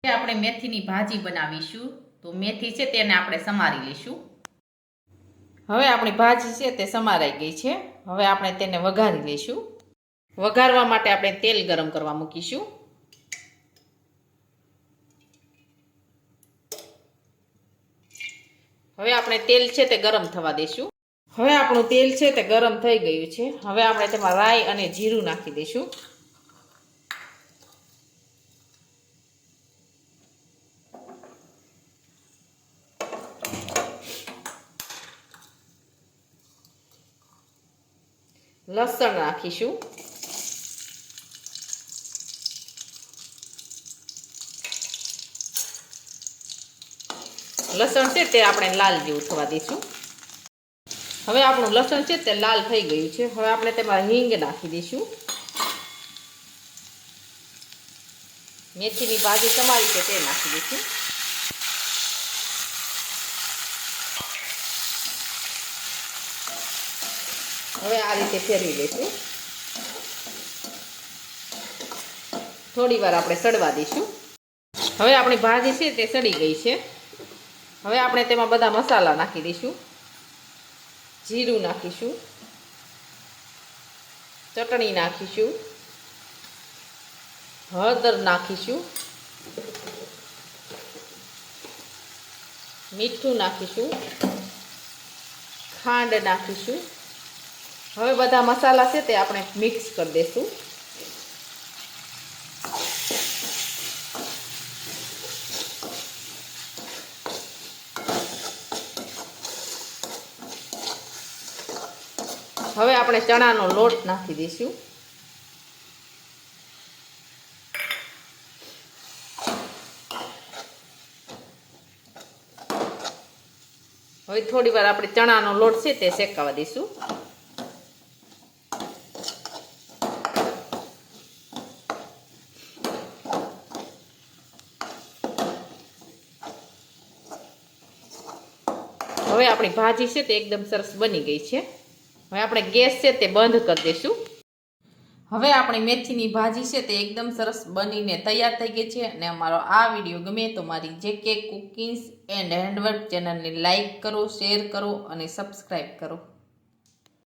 આપણે મેથીની ભાજી બનાવીશું. તો મેથી છે તેને આપણે સમારી લઈશું. હવે આપણી ભાજી છે તે સમારાઈ ગઈ છે. હવે આપણે તેને વઘારી લઈશું. વઘારવા માટે આપણે તેલ ગરમ કરવા મૂકીશું. હવે આપણે તેલ છે તે ગરમ થવા દઈશું. હવે આપણું તેલ છે તે ગરમ થઈ ગયું છે. હવે આપણે તેમાં રાઈ અને જીરું નાખી દઈશું. લસણ નાખીશું. લસણ છે તે આપણે લાલ જેવું થવા દઈશું. હવે આપણું લસણ છે તે લાલ થઈ ગયું છે. હવે આપણે તેમાં હિંગ નાખી દઈશું. મેથીની ભાજી સમારી છે તે નાખી દઈશું. હવે આ રીતે ફેરવી દઈશું. થોડી વાર આપણે સડવા દઈશું. હવે આપણી ભાજી છે તે સડી ગઈ છે. હવે આપણે તેમાં બધા મસાલા નાખી દઈશું. જીરું નાખીશું, ચટણી નાખીશું, હળદર નાખીશું, મીઠું નાખીશું, ખાંડ નાખીશું. હવે બધા મસાલા છે તે આપણે મિક્સ કરી દઈશું. હવે આપણે ચણાનો લોટ નાખી દઈશું. હવે થોડી વાર આપણે ચણાનો લોટ છે તે શેકાવા દઈશું. હવે આપણી ભાજી છે તે એકદમ સરસ બની ગઈ છે. હવે આપણે ગેસ છે તે બંધ કરી દઈશું. હવે આપણી મેથીની ભાજી છે તે એકદમ સરસ બનીને તૈયાર થઈ ગઈ છે. અને અમારો આ વિડીયો ગમે તો મારી JK કુકિંગ્સ એન્ડ હેન્ડવર્ક ચેનલને લાઈક કરો, શેર કરો અને સબસ્ક્રાઈબ કરો.